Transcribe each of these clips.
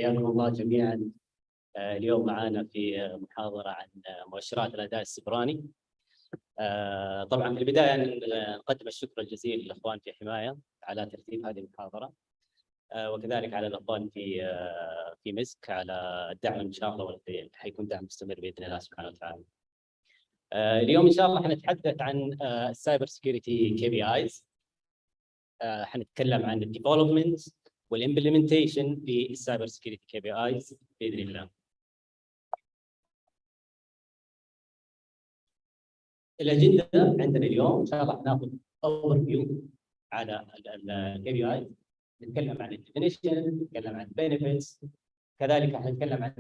حياكم الله جميعا. اليوم معنا في محاضرة عن مؤشرات الأداء السيبراني. طبعا في البداية نقدم الشكر الجزيل للأخوان في حماية على ترتيب هذه المحاضرة، وكذلك على الأخوان في مسك على الدعم إن شاء الله، واللي حيكون دعم مستمر بإذن الله سبحانه وتعالى. اليوم إن شاء الله حنتحدث عن السايبر سيكيورتي KPIs. حنتكلم عن الديفلوبمنت والإمبلمنتيشن في السايبر سيكيورتي KPIs بإذن الله. الأجندة عندنا اليوم إن شاء الله حناخذ أول فيو على KPIs، نتكلم عن الديفينيشن، نتكلم عن benefits، كذلك حنتكلم عن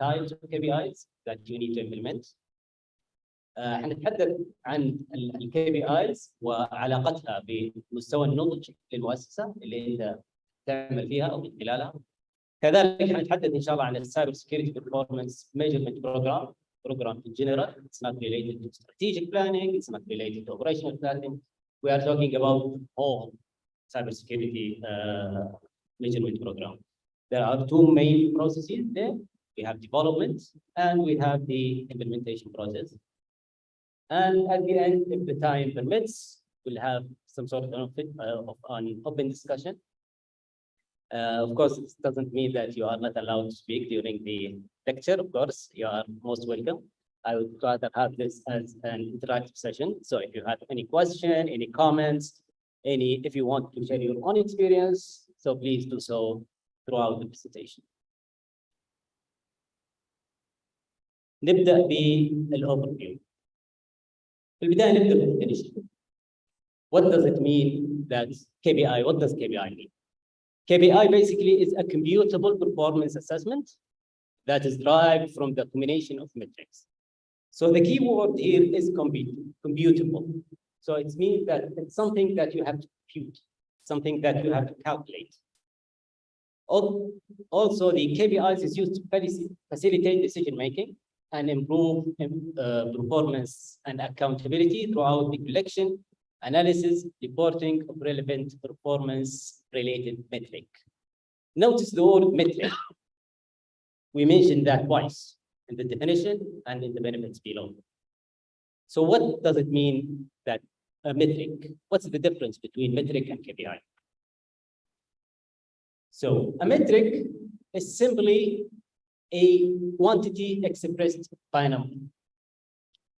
types of KPIs that you need to implement. حنتحدث عن KPIs وعلاقتها بمستوى النضج للمؤسسة اللي أنت تعمل فيها أو من خلالها. كذلك حنتحدث إن شاء الله عن السايبر سكيورتي performance measurement program in general. It's not related to strategic planning, it's not related to operational planning. We are talking about all cyber security measurement program. There are two main processes there. We have development and we have the implementation process. And at the end, if the time permits, we'll have some sort of an open discussion. Of course, this doesn't mean that you are not allowed to speak during the lecture. Of course, you are most welcome. I would rather have this as an interactive session. So if you have any question, any comments, if you want to share your own experience, so please do so throughout the presentation. نبدأ بالoverview. في البداية نبدأ بالديفينيشن. What does it mean that KPI? What does KPI mean? KPI basically is a commutable performance assessment that is derived from the combination of metrics. So the key word here is commutable. So it means that it's something that you have to compute, something that you have to calculate. Also, the KPIs is used to facilitate decision making and improve performance and accountability throughout the collection, analysis, reporting of relevant performance-related metric. Notice the word metric. We mentioned that twice in the definition and in the benefits below. So what does it mean that a metric? What's the difference between metric and KPI? So a metric is simply a quantity expressed by a number.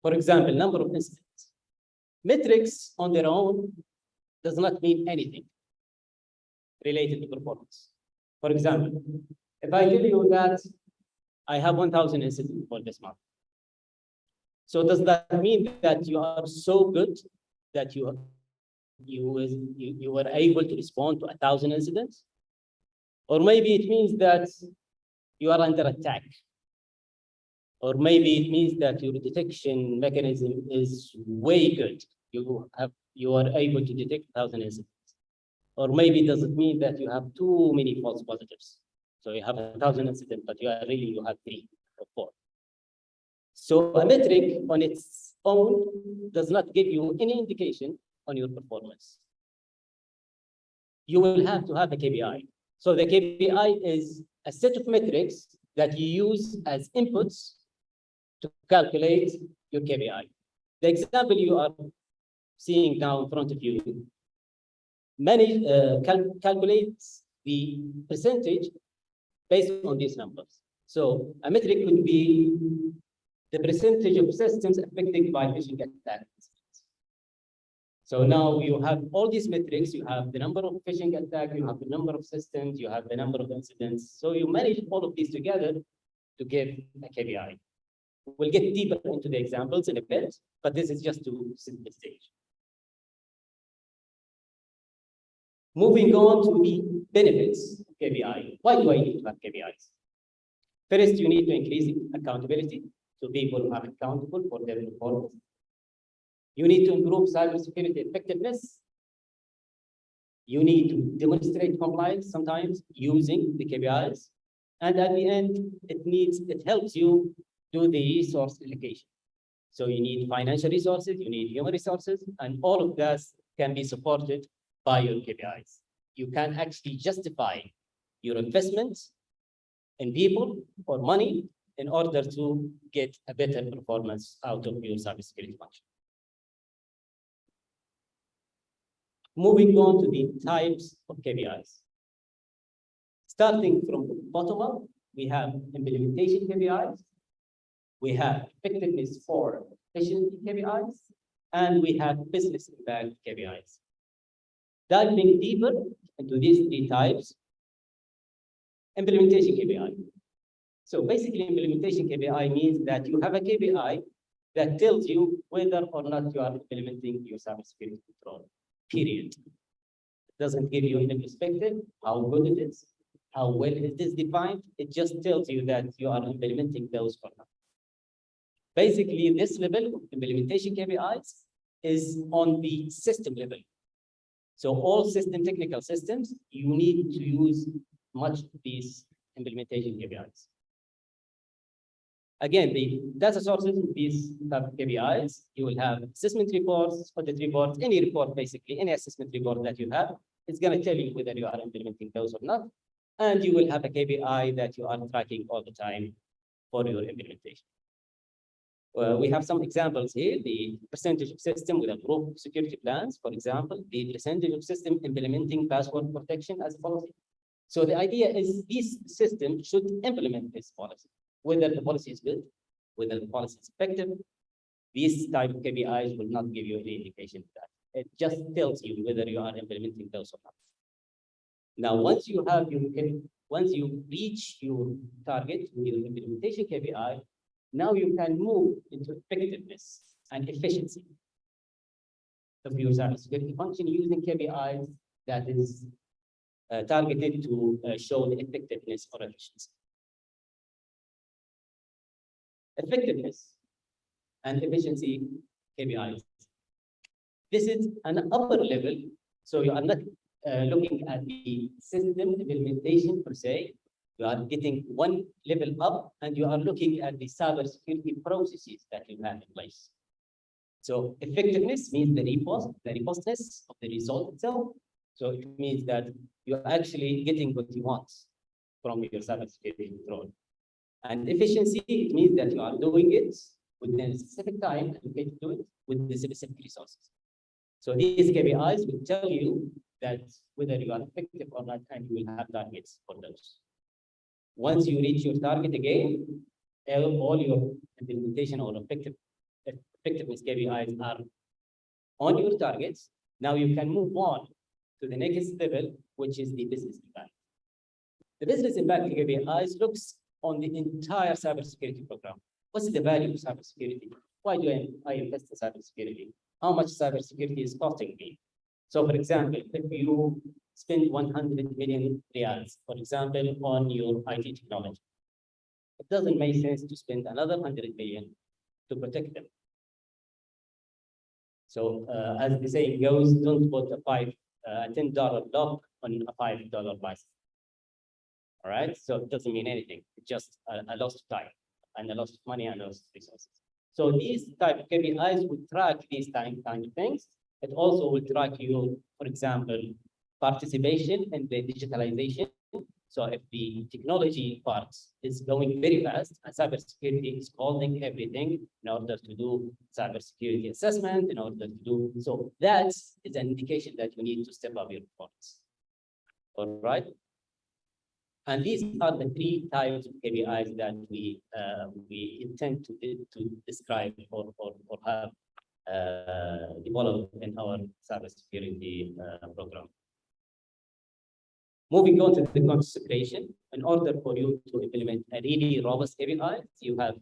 For example, number of incidents. Metrics on their own does not mean anything related to performance. For example, if I tell you that I have 1,000 incidents for this month, so does that mean that you are so good that you were able to respond to 1,000 incidents? Or maybe it means that you are under attack. Or maybe it means that your detection mechanism is way good. You are able to detect 1,000 incidents. Or maybe does it mean that you have too many false positives? So you have 1,000 incidents, but you have 3 or 4. So a metric on its own does not give you any indication on your performance. You will have to have a KPI. So the KPI is a set of metrics that you use as inputs to calculate your KPI. The example you are seeing now in front of you calculates the percentage based on these numbers. So a metric could be the percentage of systems affected by phishing attacks. So now you have all these metrics, you have the number of phishing attacks, you have the number of systems, you have the number of incidents. So you manage all of these together to give a KPI. We'll get deeper into the examples in a bit, but this is just to set the stage. Moving on to the benefits of KPI. Why do I need to have KPIs? First, you need to increase accountability, so people are accountable for their performance. You need to improve cybersecurity effectiveness. You need to demonstrate compliance sometimes using the KPIs. And at the end, it helps you do the resource allocation. So you need financial resources, you need human resources, and all of that can be supported by your KPIs. You can actually justify your investments in people or money in order to get a better performance out of your cybersecurity function. Moving on to the types of KPIs. Starting from the bottom up, we have implementation KPIs, we have effectiveness for efficiency KPIs, and we have business impact KPIs. Diving deeper into these three types, implementation KPI. So basically, implementation KPI means that you have a KPI that tells you whether or not you are implementing your cybersecurity control, period. It doesn't give you any perspective, how good it is, how well it is defined. It just tells you that you are implementing those or not. Basically, this level of implementation KPIs is on the system level. So all technical systems, you need to use much of these implementation KPIs. Again, the data sources of these type of KPIs, you will have assessment reports, audit reports, any report, basically, any assessment report that you have, it's going to tell you whether you are implementing those or not. And you will have a KPI that you are tracking all the time for your implementation. We have some examples here, the percentage of system with approved security plans, for example, the percentage of system implementing password protection as a policy. So the idea is this system should implement this policy, whether the policy is good, whether the policy is effective. These type of KPIs will not give you any indication of that. It just tells you whether you are implementing those or not. Now, once you reach your target with your implementation KPI, now you can move into effectiveness and efficiency of your cybersecurity function using KPIs that is targeted to show the effectiveness or efficiency. Effectiveness and efficiency KPIs. This is an upper level, so you are not looking at the system implementation per se. You are getting one level up, and you are looking at the cybersecurity processes that you have in place. So effectiveness means the robustness of the result itself. So it means that you're actually getting what you want from your cybersecurity control. And efficiency, it means that you are doing it within a specific time and you get to do it with the specific resources. So these KPIs will tell you that whether you are effective or not, and you will have targets for those. Once you reach your target again, all your implementation or effectiveness KPIs are on your targets. Now you can move on to the next level, which is the business impact. The business impact KPIs looks on the entire cybersecurity program. What's the value of cybersecurity? Why do I invest in cybersecurity? How much cybersecurity is costing me? So, for example, if you spend 100 million riyals, for example, on your IT technology, it doesn't make sense to spend another 100 million to protect them. So, as the saying goes, don't put a $10 lock on a $5 bicycle. All right, so it doesn't mean anything. It's just a loss of time and a loss of money and a loss of resources. So these type of KPIs will track these kind of things. It also will track your, for example, participation in the digitalization. So if the technology part is going very fast, and cybersecurity is holding everything in order to do cybersecurity assessment, in order to do, so that is an indication that you need to step up your performance. All right. And these are the three types of KPIs that we intend to describe or have developed in our cybersecurity program. Moving on to the consideration, in order for you to implement a really robust KPI, you have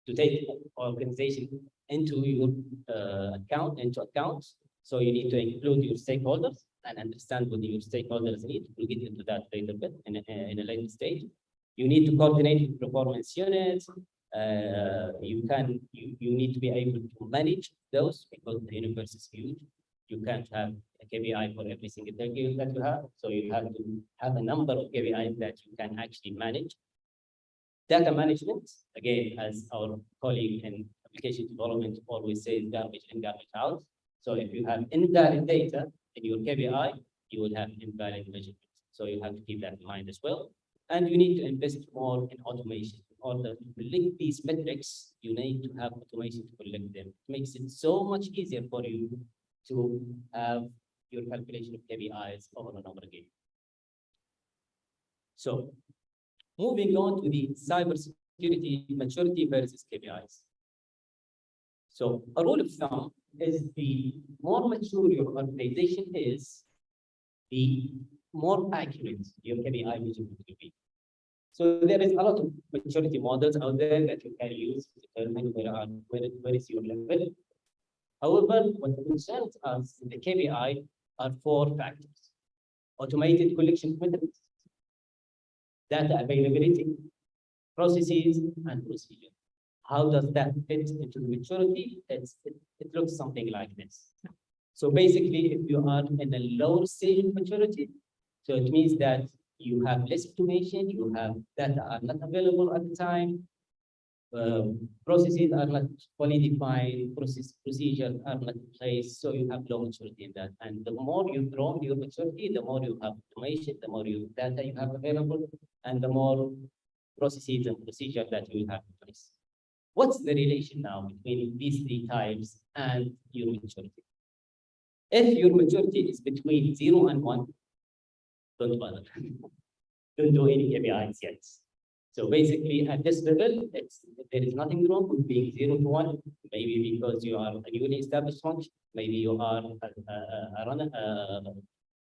to take organization into your account. So you need to include your stakeholders and understand what your stakeholders need. We'll get into that later bit in a later stage. You need to coordinate with performance units. You need to be able to manage those because the universe is huge. You can't have a KPI for every single thing that you have. So you have to have a number of KPIs that you can actually manage. Data management, again, as our colleague in application development always says, garbage in, garbage out. So if you have invalid data in your KPI, you will have invalid measurements. So you have to keep that in mind as well. And you need to invest more in automation. In order to collect these metrics, you need to have automation to collect them. It makes it so much easier for you to have your calculation of KPIs over and over again. So, moving on to the cybersecurity maturity versus KPIs. So, a rule of thumb is the more mature your organization is, the more accurate your KPI measurement will be. So there is a lot of maturity models out there that you can use to determine where is your level. However, what concerns us in the KPI are 4 factors: automated collection methods, data availability, processes, and procedure. How does that fit into the maturity? It looks something like this. So basically, if you are in a lower stage of maturity, so it means that you have less automation, you have data are not available at the time, processes are not fully defined, procedures are not in place, so you have low maturity in that. And the more you grow your maturity, the more you have automation, the more data you have available, and the more processes and procedures that you have in place. What's the relation now between these 3 types and your maturity? If your maturity is between 0 and 1, don't bother. Don't do any KPIs yet. So basically, at this level, there is nothing wrong with being 0 to 1. Maybe because you are a newly established function, maybe you are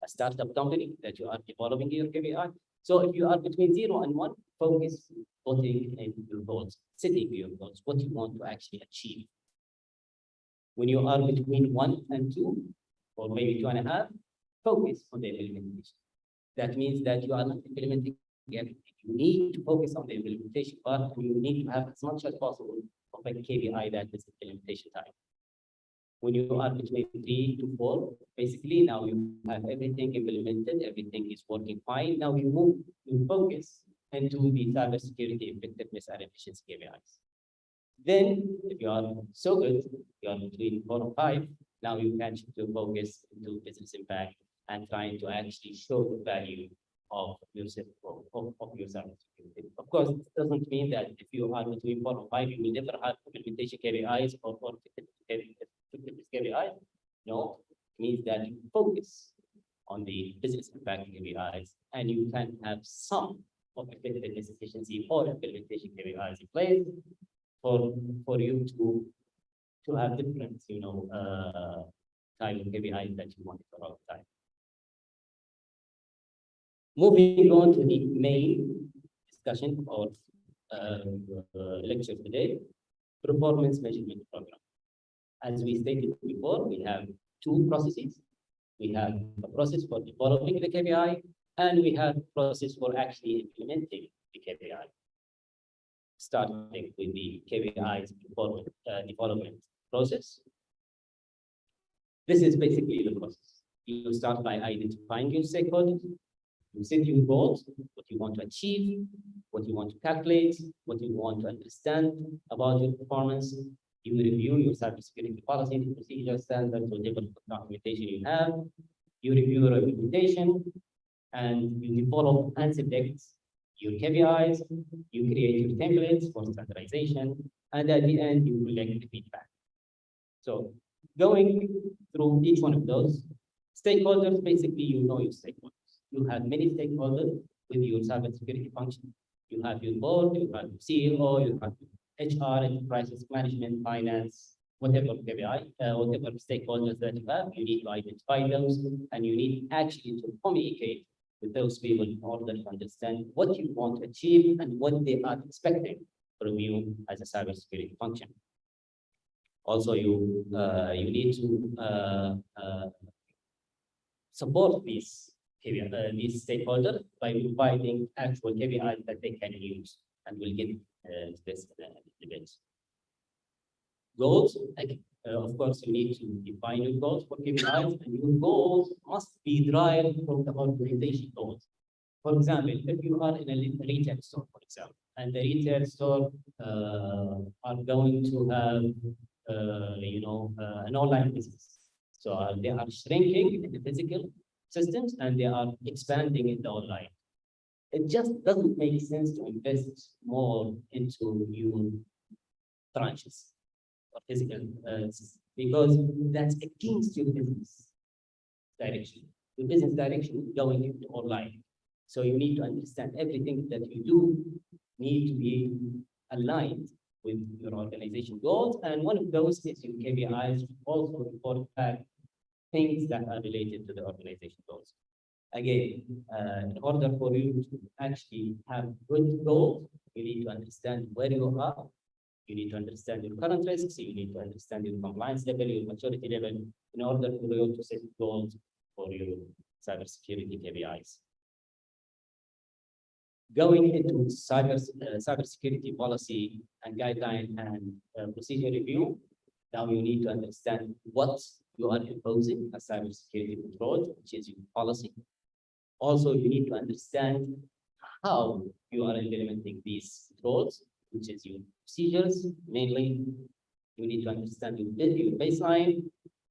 a startup company that you are developing your KPI. So if you are between 0 and 1, focus putting in your goals, setting your goals, what you want to actually achieve. When you are between 1 and 2, or maybe 2.5, focus on the implementation. That means that you are not implementing everything. You need to focus on the implementation part, and you need to have as much as possible of a KPI that is implementation time. When you are between 3 to 4, basically now you have everything implemented, everything is working fine. Now you focus into the cybersecurity effectiveness and efficiency KPIs. Then, if you are so good, you are between 4 and 5, now you can shift your focus into business impact and trying to actually show the value of your cybersecurity. Of course, it doesn't mean that if you are between 4 and 5, you will never have implementation KPIs or effectiveness KPIs. No, it means that you focus on the business impact KPIs, and you can have some of effectiveness, efficiency, or implementation KPIs in place for you to have different, type of KPIs that you want for all the time. Moving on to the main discussion or lecture today, performance measurement program. As we stated before, we have 2 processes. We have a process for developing the KPI, and we have a process for actually implementing the KPI. Starting with the KPIs development process. This is basically the process. You start by identifying your stakeholders. You set your goals, what you want to achieve, what you want to calculate, what you want to understand about your performance. You review your cybersecurity policy, procedure, standards, whatever documentation you have. You review your implementation, and you develop and select your KPIs. You create your templates for standardization, and at the end, you collect the feedback. So, going through each one of those stakeholders, basically, you know your stakeholders. You have many stakeholders with your cybersecurity function. You have your board, you have your CEO, you have HR, enterprise management, finance, whatever KPI, whatever stakeholders that you have, you need to identify those, and you need actually to communicate with those people in order to understand what you want to achieve and what they are expecting from you as a cybersecurity function. Also, you need to support these stakeholders by providing actual KPIs that they can use, and we'll get to this in a bit. Goals, of course, you need to define your goals for KPIs, and your goals must be derived from the organization goals. For example, if you are in a retail store, for example, and the retail store are going to have, an online business. So they are shrinking in the physical systems, and they are expanding in the online. It just doesn't make sense to invest more into new branches or physical because that's against your business direction. Your business direction is going into online. So you need to understand everything that you do need to be aligned with your organization goals. And one of those is your KPIs, also report back things that are related to the organization goals. Again, in order for you to actually have good goals, you need to understand where you are. You need to understand your current risks. You need to understand your compliance level, your maturity level, in order for you to set goals for your cybersecurity KPIs. Going into cybersecurity policy and guideline and procedure review, now you need to understand what you are imposing as cybersecurity control, which is your policy. Also, you need to understand how you are implementing these controls, which is your procedures. Mainly, you need to understand your baseline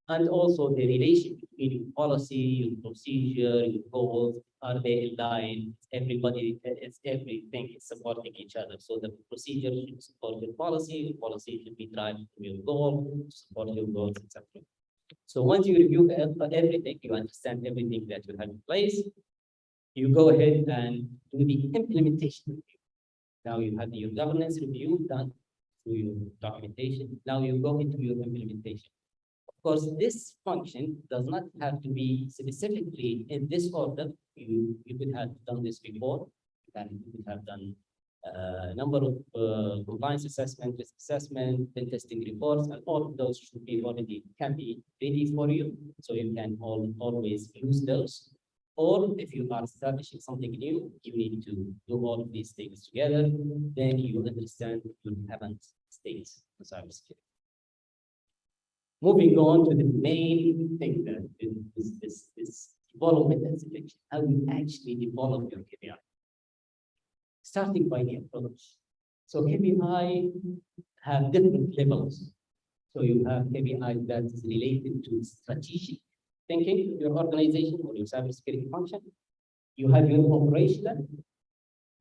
and also the relation between your policy, your procedure, your goals. Are they aligned? Everybody, everything is supporting each other. So the procedure should support your policy should be driving to your goal, support your goals, etc. So once you review everything, you understand everything that you have in place, you go ahead and do the implementation review. Now you have your governance review done through your documentation. Now you go into your implementation. Of course, this function does not have to be specifically in this order. You could have done this before, and you could have done a number of compliance assessment, risk assessment, pen testing reports, and all of those should be can be ready for you, so you can always use those. Or if you are establishing something new, you need to do all of these things together. Then you understand your current state of cybersecurity. Moving on to the main thing that is this development and selection, how you actually develop your KPI. Starting by the approach. So KPI have different levels. So you have KPI that is related to strategic thinking of your organization or your cybersecurity function. You have your operational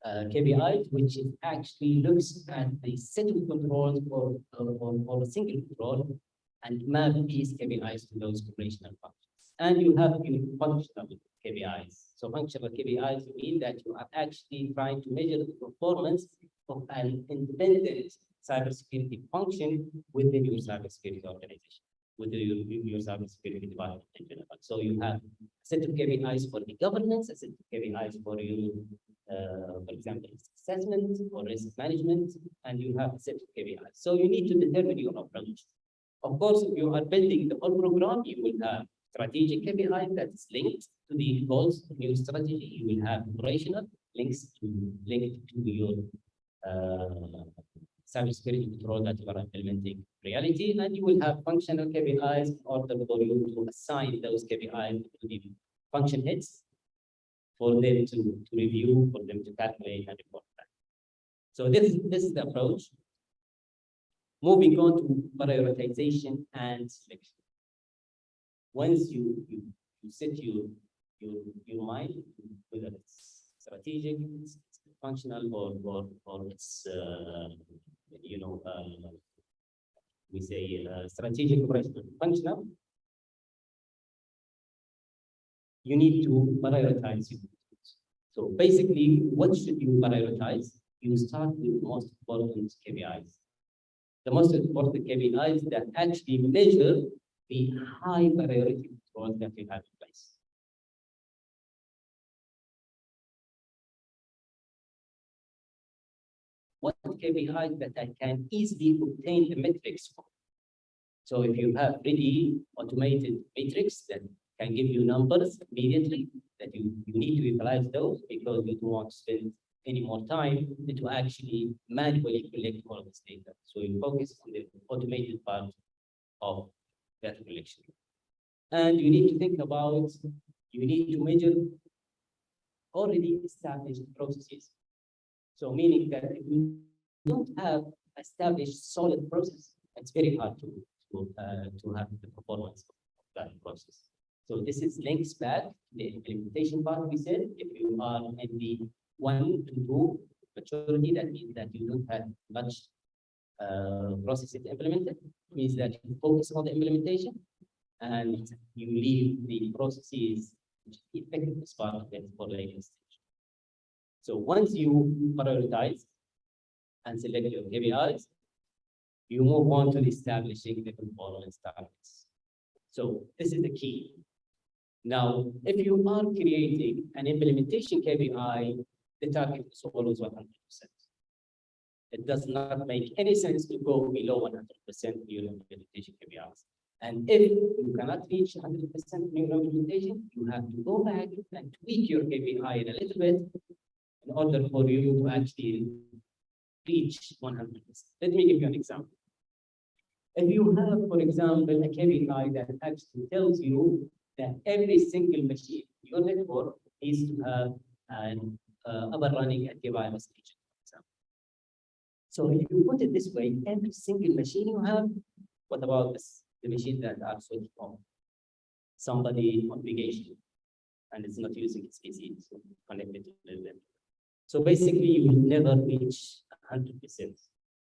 KPI, which is actually looks at the set of controls or a single control and map these KPIs to those operational functions. And you have your functional KPIs. So functional KPIs mean that you are actually trying to measure the performance of an independent cybersecurity function within your cybersecurity organization, within your cybersecurity department in general. So you have a set of KPIs for the governance, a set of KPIs for your, for example, assessment or risk management, and you have a set of KPIs. So you need to determine your approach. Of course, if you are building the whole program, you will have strategic KPI that is linked to the goals of your strategy. You will have operational linked to your cybersecurity control that you are implementing reality, and you will have functional KPIs in order for you to assign those KPIs to the function heads for them to review, for them to calculate and report back. So this is the approach. Moving on to prioritization and selection. Once you set your mind, whether it's strategic, it's functional, or it's we say strategic, operational, functional, you need to prioritize it. So basically, what should you prioritize? You start with the most important KPIs. The most important KPIs that actually measure the high priority controls that you have in place. What KPIs that I can easily obtain the metrics for? So if you have ready automated metrics that can give you numbers immediately, that you need to utilize those because you don't want to spend any more time to actually manually collect all of this data. So you focus on the automated part of data collection. And you need to think about, you need to measure already established processes. So meaning that if you don't have established solid process, it's very hard to have the performance of that process. So this is links back to the implementation part we said. If you are in the 1 and 2 maturity, that means that you don't have much processes implemented, means that you focus on the implementation and you leave the processes which is effective as part of it for later stage. So once you prioritize and select your KPIs, you move on to establishing the performance targets. So this is the key. Now, if you are creating an implementation KPI, the target is always 100%. It does not make any sense to go below 100% your implementation KPIs. And if you cannot reach 100% new implementation, you have to go back and tweak your KPI a little bit in order for you to actually reach 100%. Let me give you an example. If you have, for example, a KPI that actually tells you that every single machine in your network needs to have an up and running antivirus agent, for example. So if you put it this way, every single machine you have, what about this? The machines that are switched from somebody on vacation and it's not using its PC, so connected to the network. So basically, you will never reach 100%.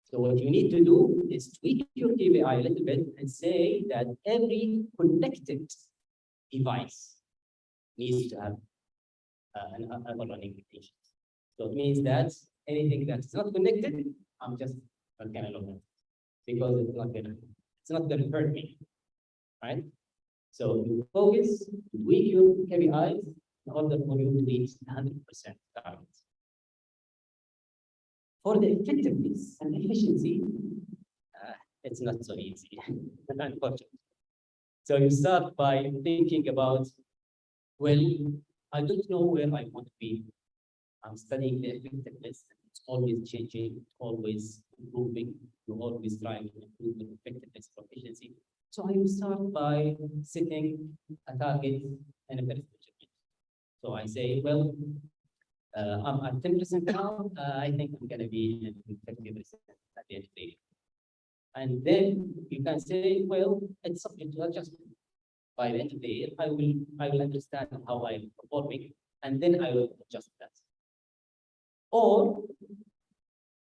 So what you need to do is tweak your KPI a little bit and say that every connected device needs to have an up and running application. So it means that anything that's not connected, I'm just not gonna look at it because it's not gonna hurt me, right? So you focus, tweak your KPIs in order for you to reach 100% targets. For the effectiveness and efficiency, it's not so easy, unfortunately. So you start by thinking about, well, I don't know where I want to be. I'm studying the effectiveness. It's always changing, it's always improving. You're always trying to improve the effectiveness or efficiency. So I will start by setting a target and a percentage. So I say, well, I'm at 10% now. I think I'm going to be at 50% at the end of the year. And then you can say, well, it's subject to adjustment. By the end of the year, I will understand how I'm performing, and then I will adjust that. Or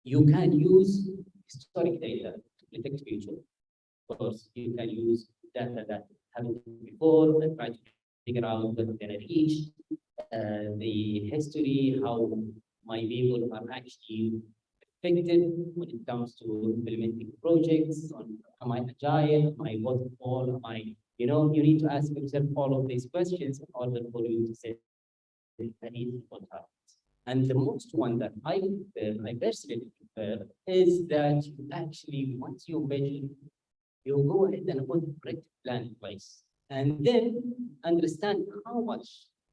you can use historic data to predict future. Of course, you can use data that happened before and try to figure out what we're going to reach, the history, how my people are actually effective when it comes to implementing projects. Am I agile? Am I waterfall? Am I, you need to ask yourself all of these questions in order for you to set a reasonable target. And the most one that I personally prefer is that you actually, once you measure, you go ahead and put a corrective plan in place. And then understand how much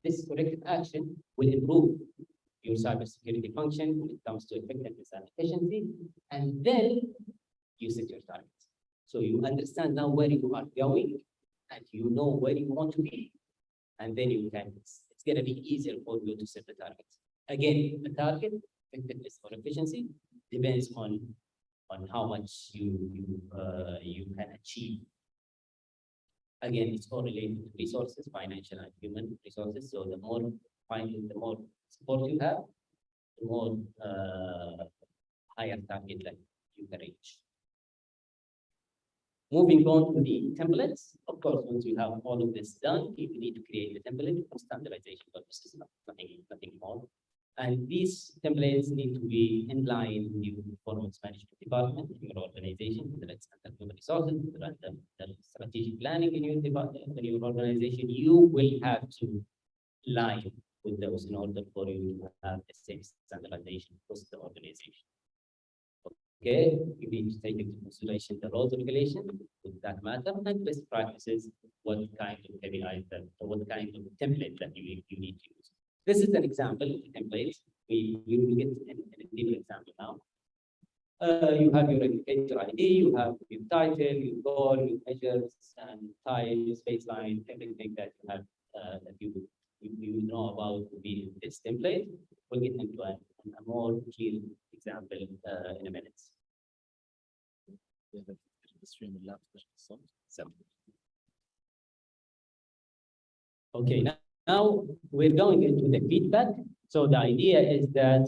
this corrective action will improve your cybersecurity function when it comes to effectiveness and efficiency. And then you set your targets. So you understand now where you are going and you know where you want to be. And then you can, it's going to be easier for you to set the targets. Again, the target, effectiveness or efficiency, depends on how much you can achieve. Again, it's all related to resources, financial and human resources. So the more support you have, the more higher target that you can reach. Moving on to the templates. Of course, once you have all of this done, you need to create a template for standardization purposes, nothing more. And these templates need to be in line with your performance management department in your organization, whether it's under human resources, the strategic planning in your department, in your organization. You will have to line with those in order for you to have the same standardization across the organization. Okay, you need to take into consideration the roles regulation with that matter and best practices, what kind of KPIs what kind of template that you need to use. This is an example of the templates. We will get in a deeper example now. You have your educator ID, you have your title, your goal, your measures, and types, baseline, everything that you have that you know about will be in this template. We'll get into a more clear example in a minute. Okay, now we're going into the feedback So the idea is that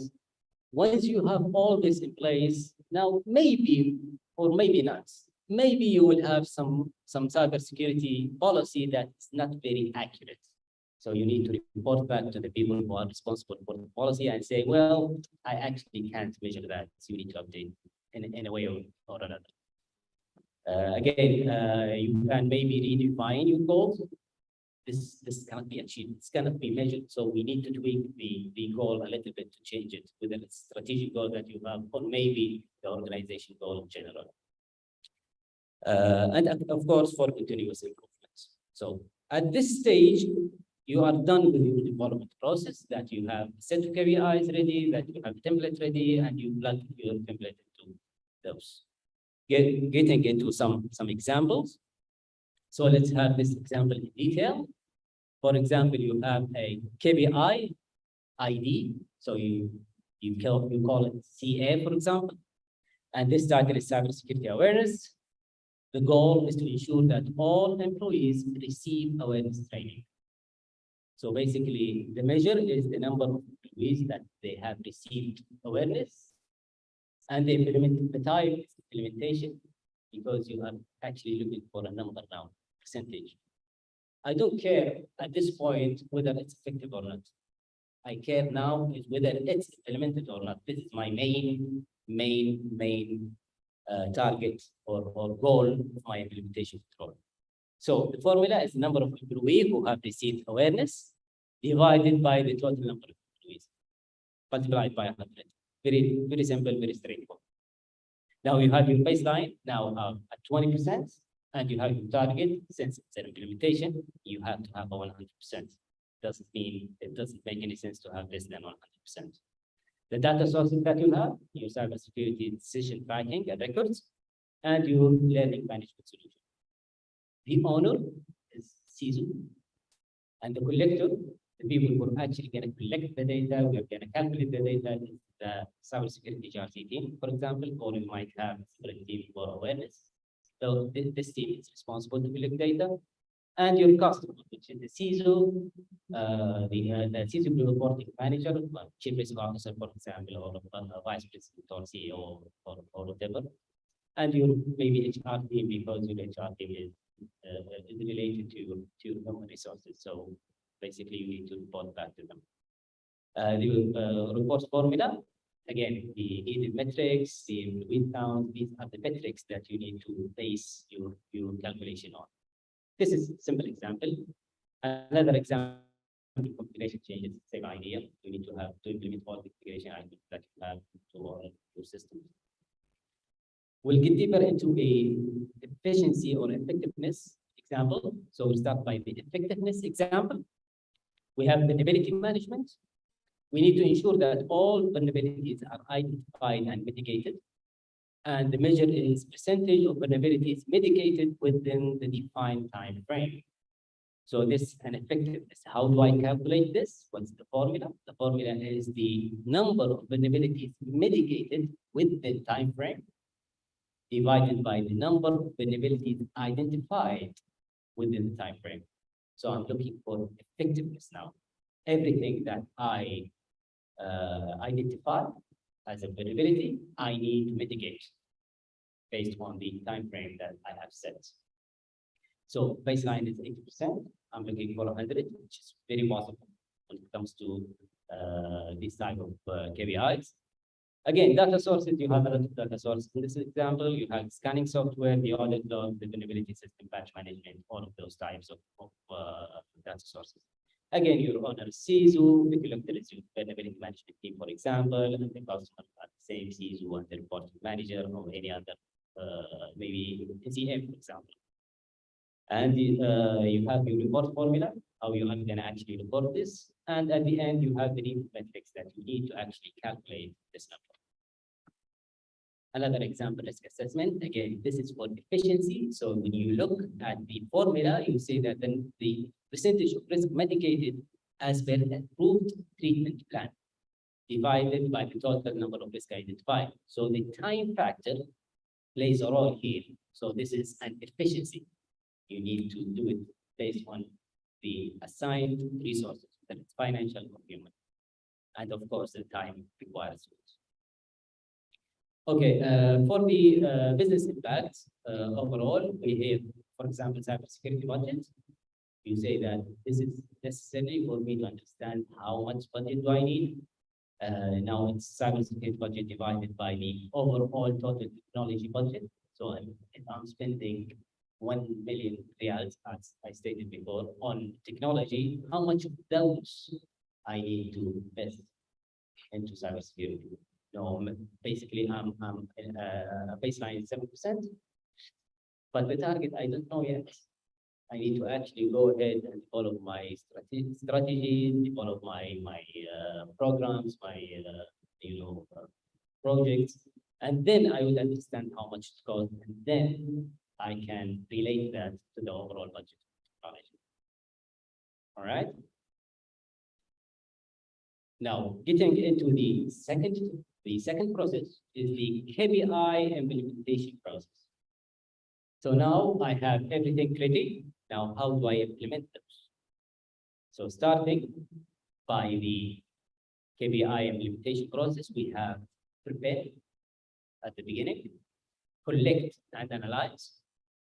once you have all this in place, now maybe or maybe not, maybe you will have some cybersecurity policy that is not very accurate. So you need to report back to the people who are responsible for the policy and say, well, I actually can't measure that. So you need to update in a way or another. Again, you can maybe redefine your goals. This cannot be achieved. This cannot be measured. So we need to tweak the goal a little bit to change it, whether it's strategic goal that you have or maybe the organization goal in general. And of course, for continuous improvement. So at this stage, you are done with your development process, that you have a set of KPIs ready, that you have a template ready, and you plug your template into those. Getting into some examples. So let's have this example in detail. For example, you have a KPI ID. So you call it CA, for example. And this target is cybersecurity awareness. The goal is to ensure that all employees receive awareness training. So basically, the measure is the number of employees that they have received awareness, and the type is implementation, because you are actually looking for a number now, percentage. I don't care at this point whether it's effective or not. I care now is whether it's implemented or not. This is my main target or goal of my implementation control. So the formula is the number of employees who have received awareness divided by the total number of employees, multiplied by 100. Very, very simple, very straightforward. Now you have your baseline now at 20%, and you have your target. Since it's an implementation, you have to have a 100%. It doesn't make any sense to have less than 100%. The data sources that you have, your cybersecurity decision tracking and records, and your learning management solution. The owner is CISO, and the collector, the people who are actually going to collect the data, we are going to calculate the data, is the cybersecurity GRC team, for example, or you might have a separate team for awareness. So this team is responsible to collect data, and your customer, which is the CISO, the CISO reporting manager, chief risk officer, for example, or vice president or CEO or whatever, and your maybe HR team, because your HR team is related to human resources. So basically, you need to report back to them. The report formula, again, the needed metrics, the employee count, these are the metrics that you need to base your calculation on. This is a simple example. Another example, configuration changes, same idea. You need to implement all the configuration items that you have to all your systems. We'll get deeper into a efficiency or effectiveness example. So we'll start by the effectiveness example. We have vulnerability management. We need to ensure that all vulnerabilities are identified and mitigated. And the measure is percentage of vulnerabilities mitigated within the defined time frame. So this is an effectiveness. How do I calculate this? What's the formula? The formula is the number of vulnerabilities mitigated within the time frame divided by the number of vulnerabilities identified within the time frame. So I'm looking for effectiveness now. Everything that I identify as a vulnerability, I need to mitigate based on the time frame that I have set. So baseline is 80%. I'm looking for 100, which is very possible when it comes to this type of KPIs. Again, data sources, you have a lot of data sources. In this example, you have scanning software, the audit log, the vulnerability system, patch management, all of those types of data sources. Again, your owner is CISO, the collector is your vulnerability management team, for example, and the customer are the same CISO and the reporting manager or any other, maybe CM, for example. And you have your report formula, how you are going to actually report this. And at the end, you have the need metrics that you need to actually calculate this number. Another example, risk assessment. Again, this is for efficiency. So when you look at the formula, you see that then the percentage of risk mitigated as per approved treatment plan divided by the total number of risk identified. So the time factor plays a role here. So this is an efficiency. You need to do it based on the assigned resources, that it's financial or human. and of course the time required. Okay, for the business impact overall, we have, for example, cybersecurity budget. You say that this is necessary for me to understand how much budget do I need. Now it's cybersecurity budget divided by the overall total technology budget. So if I'm spending 1 million riyals, as I stated before, on technology, how much of those I need to invest into cybersecurity? No, basically I'm baseline 7%, but the target I don't know yet. I need to actually go ahead and develop my strategies, develop my programs, my projects, and then I would understand how much it costs, and then I can relate that to the overall budget. All right. Now, getting into the second process is the KPI implementation process. So now I have everything ready. Now, how do I implement those? So starting by the KPI implementation process, we have prepare at the beginning, collect and analyze,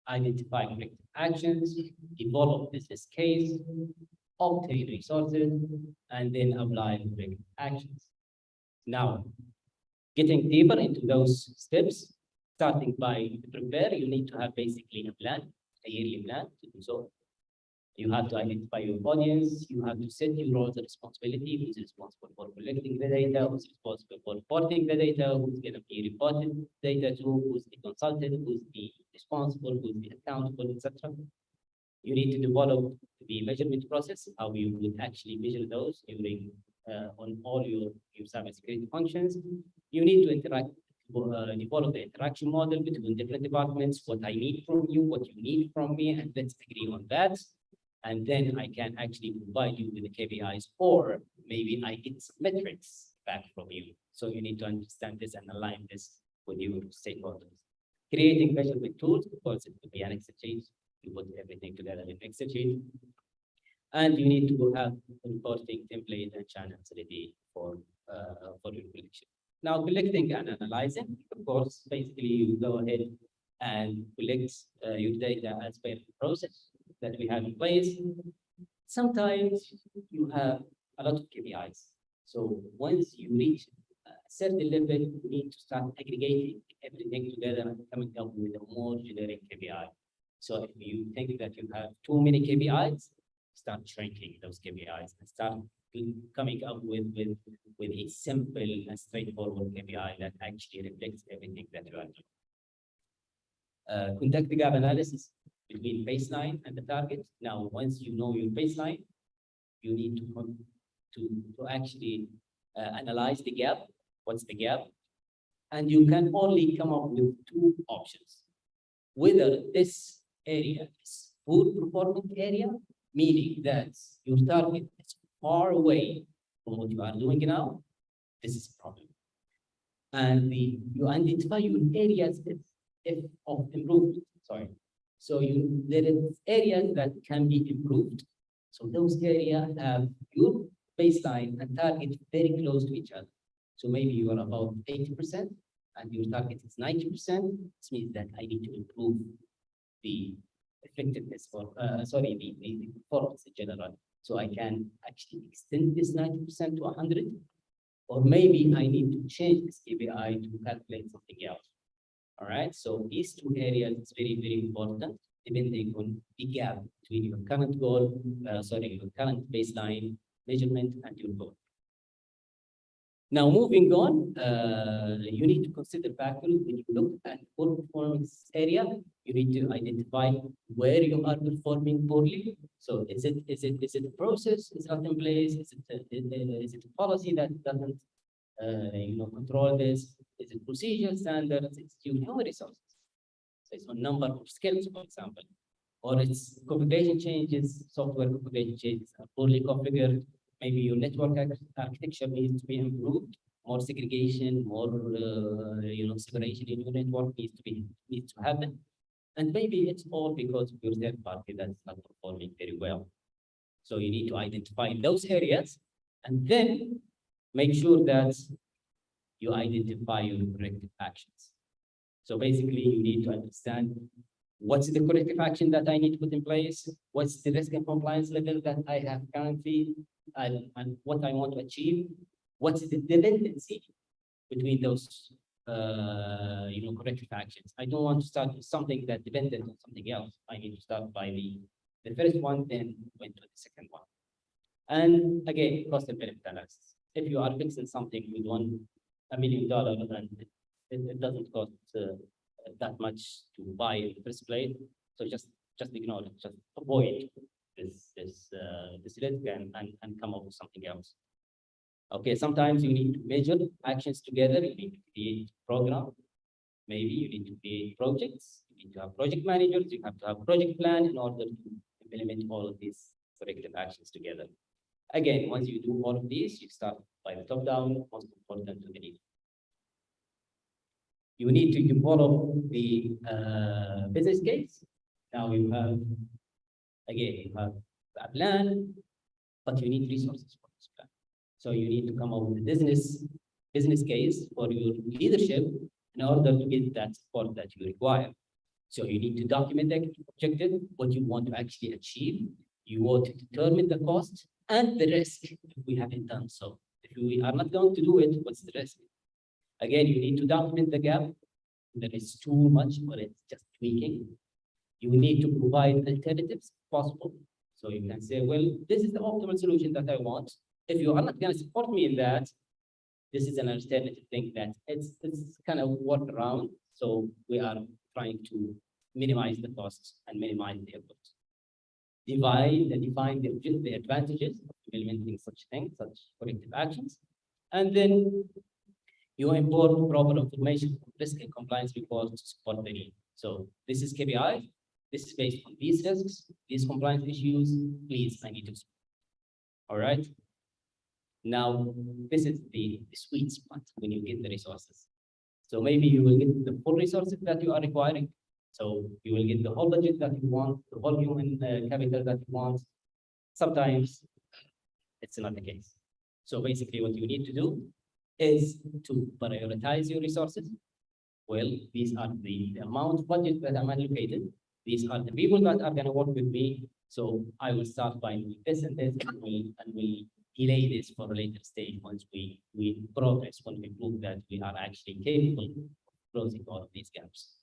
identify corrective actions, develop business case, obtain resources, and then apply corrective actions. Now, getting deeper into those steps, starting by prepare, you need to have basically a plan, a yearly plan to do so. You have to identify your audience, you have to set your roles and responsibility, who's responsible for collecting the data, who's responsible for reporting the data, who's going to be reported data to, who's the consultant, who's the responsible, who's the accountable, etc. You need to develop the measurement process, how you would actually measure those during on all your cybersecurity functions. You need to develop the interaction model between different departments, what I need from you, what you need from me, and let's agree on that. And then I can actually provide you with the KPIs, or maybe I get some metrics back from you. So you need to understand this and align this with your stakeholders. Creating measurement tools, of course, it could be an Excel sheet. You put everything together in Excel sheet. And you need to have reporting template and channels ready for your collection. Now, collecting and analyzing, of course, basically you go ahead and collect your data as per the process that we have in place. Sometimes you have a lot of KPIs. So once you reach a certain level, you need to start aggregating everything together and coming up with a more generic KPI. So if you think that you have too many KPIs, start shrinking those KPIs and start coming up with a simple and straightforward KPI that actually reflects everything that you are doing. Conduct the gap analysis between baseline and the target. Now, once you know your baseline, you need to actually analyze the gap. What's the gap? And you can only come up with two options. Whether this area is poor performing area, meaning that your target is far away from what you are doing now, this is a problem. And you identify your areas of improvement. Sorry. So there is areas that can be improved. So those areas have your baseline and target very close to each other. So maybe you are about 80% and your target is 90%. This means that I need to improve the effectiveness or the performance in general. So I can actually extend this 90% to 100, or maybe I need to change this KPI to calculate something else. All right. So these two areas is very, very important, depending on the gap between your current goal, your current baseline measurement and your goal. Now, moving on, you need to consider factors when you look at poor performance area. You need to identify where you are performing poorly. So, is it a process is not in place? Is it a policy that doesn't control this? Is it procedure standards? It's human resources. So it's on number of skills, for example, or it's configuration changes, software configuration changes are poorly configured. Maybe your network architecture needs to be improved, more segregation, more separation in your network needs to happen. And maybe it's all because of your third party that's not performing very well. So you need to identify those areas, and then make sure that you identify your corrective actions. So basically, you need to understand what's the corrective action that I need to put in place, what's the risk and compliance level that I have currently, and what I want to achieve, what's the dependency between those corrective actions. I don't want to start with something that's dependent on something else. I need to start by the first one, then went to the second one. And again, cost and benefit analysis. If you are fixing something with $1 million and it doesn't cost that much to buy in the first place, so just ignore it, just avoid this risk and come up with something else. Okay, sometimes you need to measure actions together. You need to create a program. Maybe you need to create projects. You need to have project managers. You have to have a project plan in order to implement all of these corrective actions together. Again, once you do all of these, you start by the top down, most important to the need. You need to develop the business case. Now you have a plan, but you need resources for this plan. So you need to come up with a business case for your leadership in order to get that support that you require. So you need to document the objective, what you want to actually achieve. You want to determine the cost and the risk if we haven't done so. If we are not going to do it, what's the risk? Again, you need to document the gap. There is too much, or it's just tweaking. You need to provide alternatives if possible. So you can say, well, this is the optimal solution that I want. If you are not going to support me in that, this is an alternative thing that it's kind of work around. So we are trying to minimize the costs and minimize the effort. Define the advantages of implementing such things, such corrective actions, and then you import proper information from risk and compliance reports to support the need. So this is KPI. This is based on these risks, these compliance issues. Please, I need to. All right. Now, this is the sweet spot when you get the resources. So maybe you will get the full resources that you are requiring. So you will get the whole budget that you want, the whole human capital that you want. Sometimes it's not the case. So basically what you need to do is to prioritize your resources. Well, these are the amount of budget that I'm allocated. These are the people that are going to work with me. So I will start by this and this, and we'll delay this for a later stage once we progress, when we prove that we are actually capable of closing all of these gaps.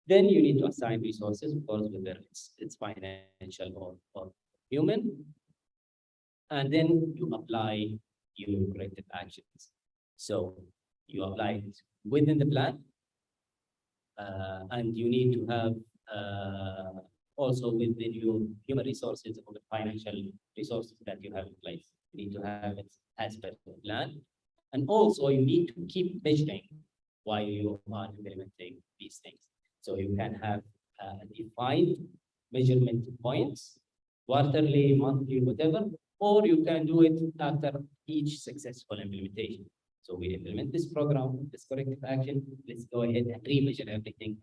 Then you need to assign resources, of course, whether it's financial or human. And then you apply your corrective actions. So you apply it within the plan. And you need to have also within your human resources or the financial resources that you have in place. You need to have it as per the plan. And also you need to keep measuring while you are implementing these things. So you can have defined measurement points, quarterly, monthly, whatever, or you can do it after each successful implementation. So we implement this program, this corrective action. Let's go ahead and re-measure everything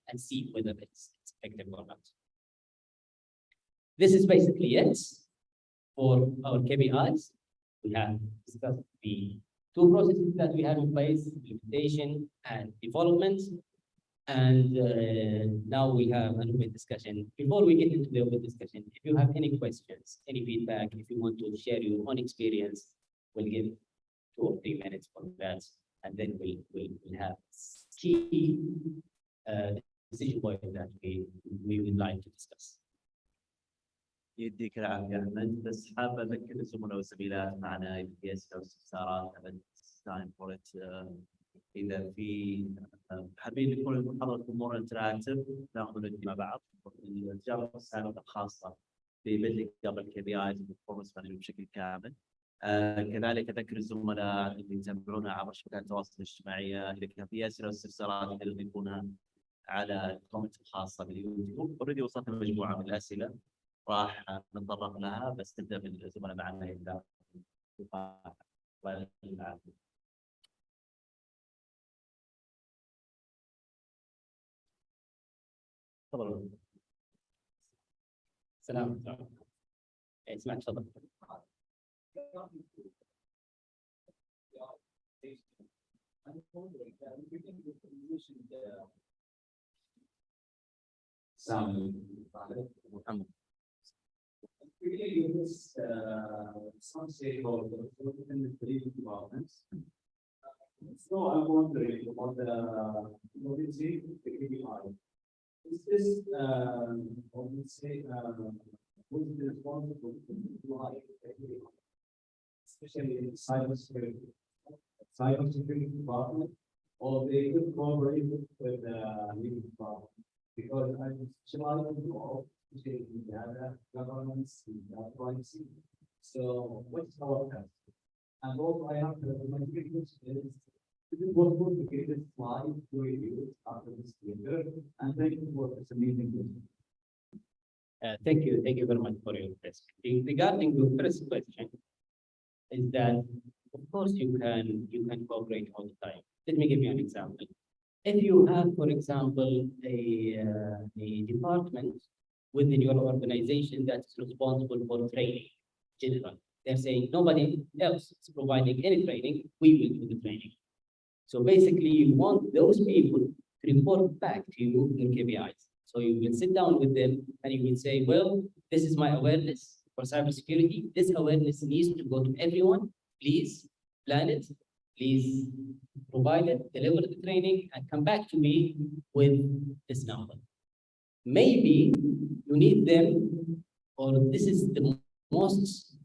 and see whether it's effective or not. This is basically it for our KPIs. We have discussed the two processes that we have in place, implementation and development. And now we have an open discussion. Before we get into the open discussion, if you have any questions, any feedback, if you want to share your own experience, we'll give 2 or 3 minutes for that, and then we'll have key decision point that we would like to discuss. يديك العافية أحمد، بس حاب أذكر الزملاء والزميلات معنا إذا في أسئلة واستفسارات أبد تايم فور إت. إذا في حابين يكون المحاضرة أمور انتراكتيف ناخذ مع بعض الإجابة السابقة الخاصة ببدء قبل KPIs والبرفورمانس مانجمنت بشكل كامل. كذلك أذكر الزملاء اللي يتابعونا عبر شبكات التواصل الاجتماعي إذا كان في أسئلة واستفسارات يضيفونها على الكومنت الخاصة باليوتيوب. أوريدي وصلنا مجموعة من الأسئلة راح نتطرق لها، بس نبدأ بالزملاء معنا إذا الله يعافيك. تفضل. سلام. اسمع تفضل. محمد. Some stakeholders within the police departments. So I'm wondering about the mobility, the KPI. Is this, who is responsible for KPI, especially in cybersecurity department, or they could cooperate with the legal department? Because I'm specialized in all, especially in data governance, in data privacy. So what's our task? And also I have my big question is it possible to get this slide to review after this paper? And thank you for this amazing question. Thank you very much for your question. Regarding your first question, is that of course you can cooperate all the time. Let me give you an example. If you have, for example, a department within your organization that's responsible for training, general, they're saying nobody else is providing any training, we will do the training. So basically, you want those people to report back to you in KPIs. So you will sit down with them and you will say, well, this is my awareness for cybersecurity. This awareness needs to go to everyone. Please plan it. Please provide it, deliver the training, and come back to me with this number. Maybe you need them, or this is the most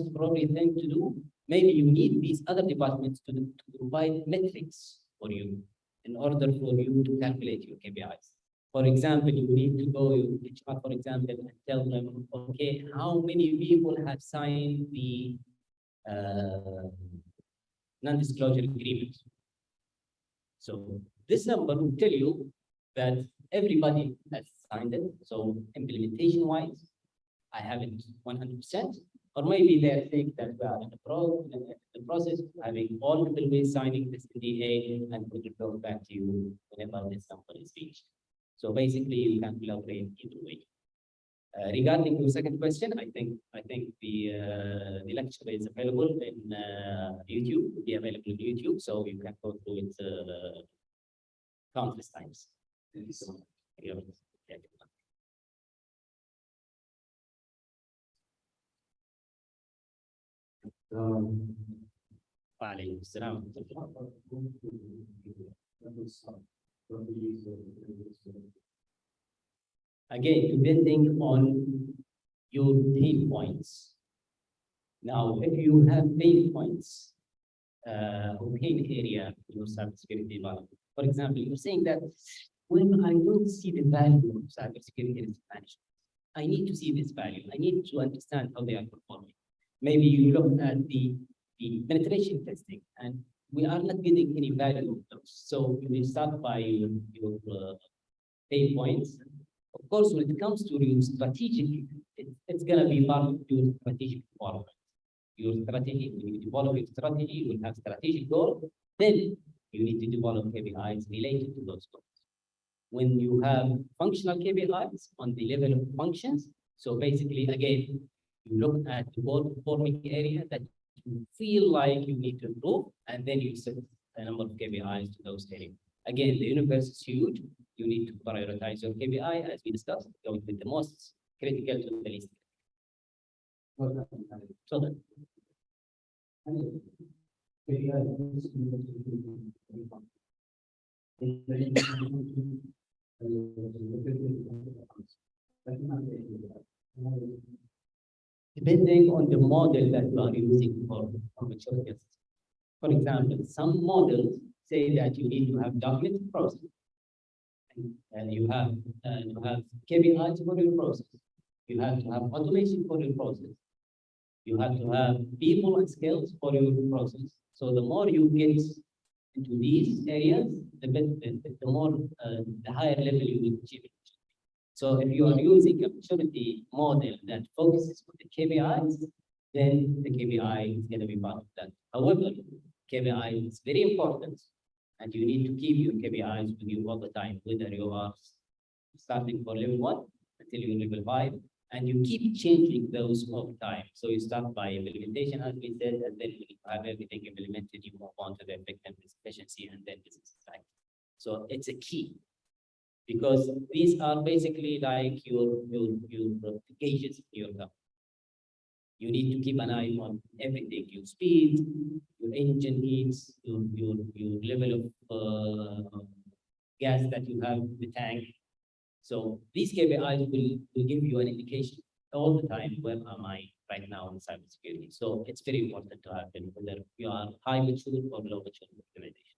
appropriate thing to do. Maybe you need these other departments to provide metrics for you in order for you to calculate your KPIs. For example, you need to go to HR, for example, and tell them, okay, how many people have signed the non-disclosure agreement? So this number will tell you that everybody has signed it. So implementation-wise, I haven't 100%, or maybe they think that we are in the process of having all employees signing this NDA and we will go back to you whenever this number is reached. So basically, you can collaborate either way. Regarding your second question, I think the lecture is available in YouTube. It will be available in YouTube, so you can go through it countless times. Thank you so much. Thank you. وعليكم السلام ورحمة الله. Again, depending on your pain points. Now, if you have pain points or pain area in your cybersecurity development, for example, you're saying that when I don't see the value of cybersecurity risk management, I need to see this value. I need to understand how they are performing. Maybe you look at the penetration testing, and we are not getting any value of those. So you will start by your pain points. Of course, when it comes to your strategic, it's going to be part of your strategic development. Your strategy, when you develop your strategy, you will have strategic goals. Then you need to develop KPIs related to those goals. When you have functional KPIs on the level of functions, so basically, again, you look at the goal performing area that you feel like you need to improve, and then you set a number of KPIs to those areas. Again, the universe is huge. You need to prioritize your KPI, as we discussed, going with the most critical to the least. So that. Depending on the model that you are using for maturity. For example, some models say that you need to have documented process, and you have KPIs for your process. You have to have automation for your process. You have to have people and skills for your process. So the more you get into these areas, the more the higher level you will achieve. So if you are using a maturity model that focuses on the KPIs, then the KPI is going to be part of that. However, KPI is very important, and you need to keep your KPIs with you all the time, whether you are starting for level 1 until you're level 5, and you keep changing those over time. So you start by implementation, as we said, and then when you have everything implemented, you move on to the effectiveness, efficiency, and then business impact. So it's a key, because these are basically like your gauges in your company. You need to keep an eye on everything: your speed, your engine heats, your level of gas that you have in the tank. So these KPIs will give you an indication all the time, where am I right now in cybersecurity? So it's very important to have them, whether you are high mature or low mature implementation.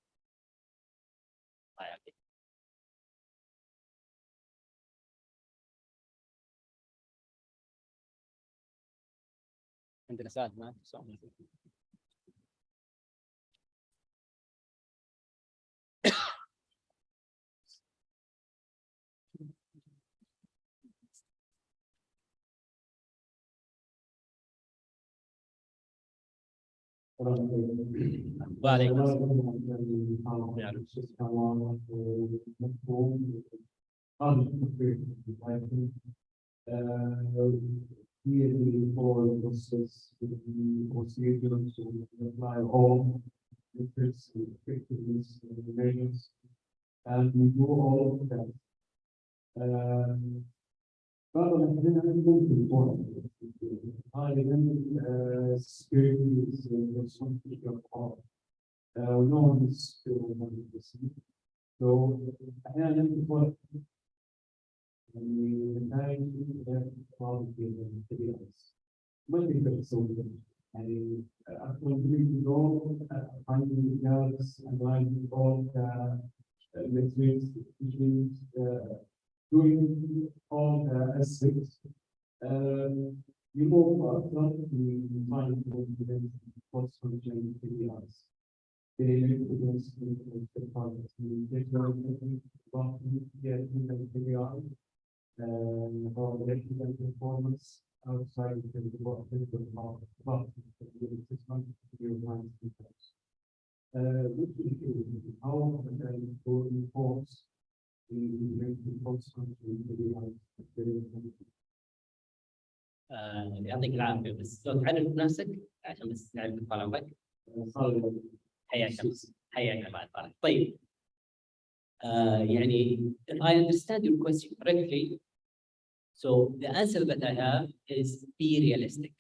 عندنا سؤال ما سؤال. وعليكم Here we follow the process, the procedures to apply all methods and effectiveness measures, and we do all of that. But I think important. I remember security is something of all. No one is still 100%. So I am important. And that probably to be honest. Multiple solutions. And after we go, finding gaps, analyzing all the metrics, issues, doing all the aspects. You move up, we find the post function KPIs. They influence the products. They KPI. Or electrical performance outside of the work of the 6 months to your mind. Which is how to enforce the post يعطيك العافيه. بس لو تعرف نفسك عشان بس نعرف طال عمرك. حياك بعد طالع. طيب. يعني if I understand your question correctly, so the answer that I have is be realistic.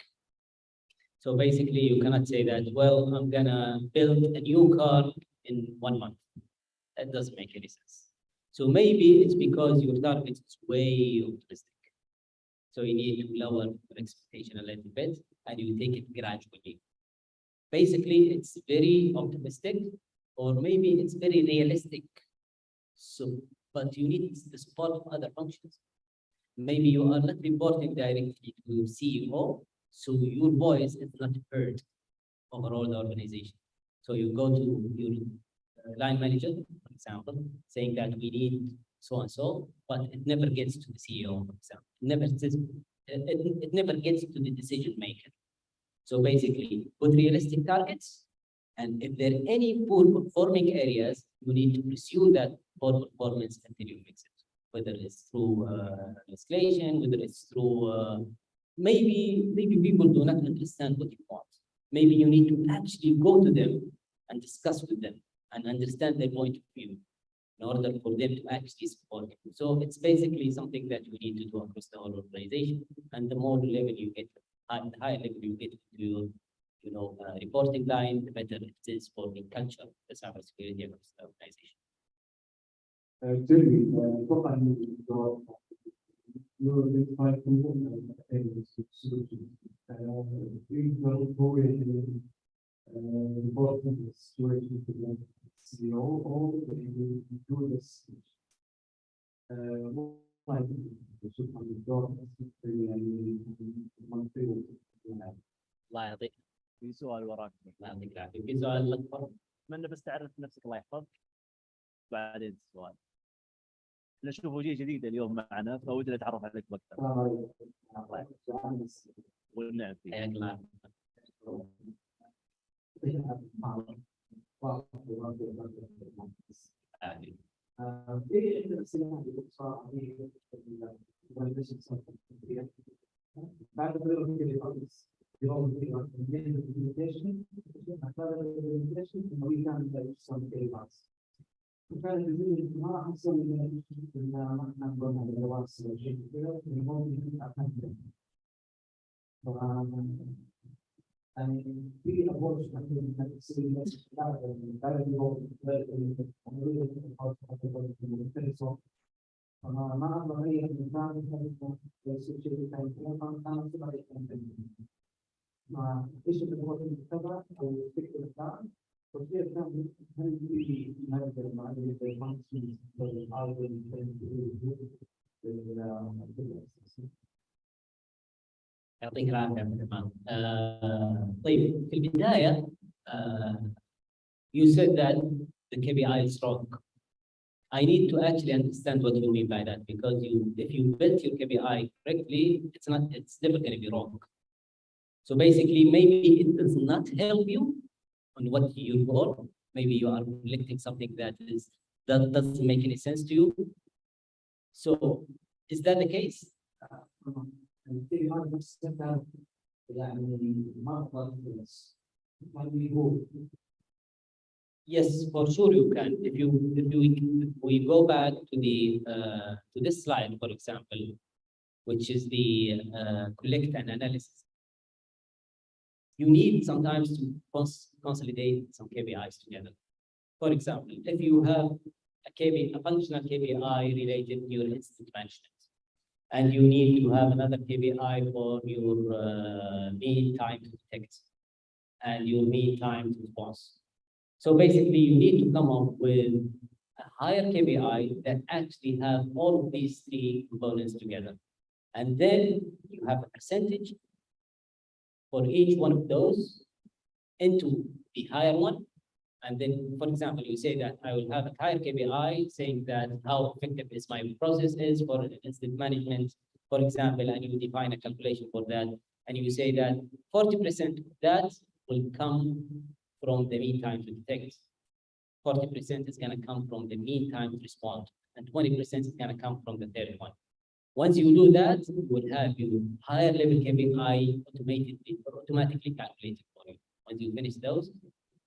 So basically, you cannot say that, well, I'm gonna build a new car in 1 month. That doesn't make any sense. So maybe it's because your target is way optimistic. So you need to lower your expectation a little bit, and you take it gradually. Basically, it's very optimistic, or maybe it's very realistic. So, but you need the support of other functions. Maybe you are not reporting directly to your CEO, so your voice is not heard overall the organization. So you go to your line manager, for example, saying that we need so and so, but it never gets to the CEO, for example. It never gets to the decision maker. So basically, put realistic targets, and if there are any poor performing areas, you need to pursue that poor performance until you fix it. Whether it's through escalation, whether it's through maybe people do not understand what you want. Maybe you need to actually go to them and discuss with them and understand their point of view in order for them to actually support you. So it's basically something that you need to do across the whole organization. And the more level you get, the higher level you get to your reporting line, the better it is for the culture of the cybersecurity across the organization. طبعا يورديفاي solutions. Reporting the situation to the CEO or do this. الله يعطيك. في سؤال وراك. الله يعطيك العافية. في سؤال أكبر. أتمنى بس تعرف نفسك الله يحفظك. بعدين السؤال. نشوف وجيه جديد اليوم معنا فودنا نتعرف عليك أكثر. والنعم فيك. حياك الله. بعد كده خالص يوم implementation after implementation we can like some KPIs. وكان الجزء ما أحسن من ما نقول هذا الواسع شيء كذا المهم أحسن. يعني في أبوش مثلا نفسي بعد اليوم ما أقدر أي مكان يصير شيء ثاني أنا أصبح ما إيش اللي هو المتبع أو الفكر الثاني وكيف كان هل في هذا المعلم زي فانكشنز يعطيك العافية عبد الرحمن. طيب في البداية you said that the KPI is wrong. I need to actually understand what you mean by that, because if you build your KPI correctly, it's never going to be wrong. So basically, maybe it does not help you on what you goal. Maybe you are collecting something that doesn't make any sense to you. So is that the case? Yes, for sure you can. If we go back to this slide, for example, which is the collect and analysis. You need sometimes to consolidate some KPIs together. For example, if you have a functional KPI related to your incident management, and you need to have another KPI for your mean time to detect and your mean time to response. So basically, you need to come up with a higher KPI that actually have all of these three components together. And then you have a percentage for each one of those into the higher one. And then, for example, you say that I will have a higher KPI saying that how effective is my process is for incident management, for example, and you define a calculation for that. And you say that 40% of that will come from the mean time to detect. 40% is going to come from the mean time to respond. And 20% is going to come from the third one. Once you do that, you will have your higher level KPI automatically calculated for you. Once you finish those,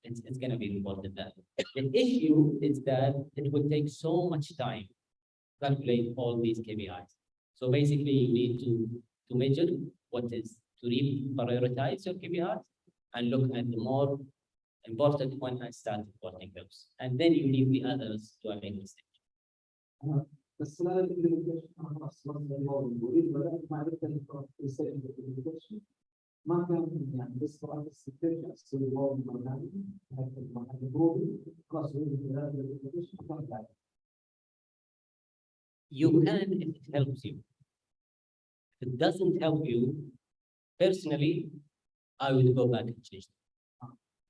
it's going to be reported that. The issue is that it will take so much time to calculate all these KPIs. So basically, you need to measure what is to reprioritize your KPIs and look at the more important one and start reporting those. And then you leave the others to a main stage. بس لا الإمبلمنتيشن أنا أصلاً الموضوع بدأت معرفة الإمبلمنتيشن ما كان يعني بس طبعاً السكتير أصل الموضوع هذا الموضوع خلاص الإمبلمنتيشن كان بعد. You can if it helps you. If it doesn't help you, personally, I would go back and change it.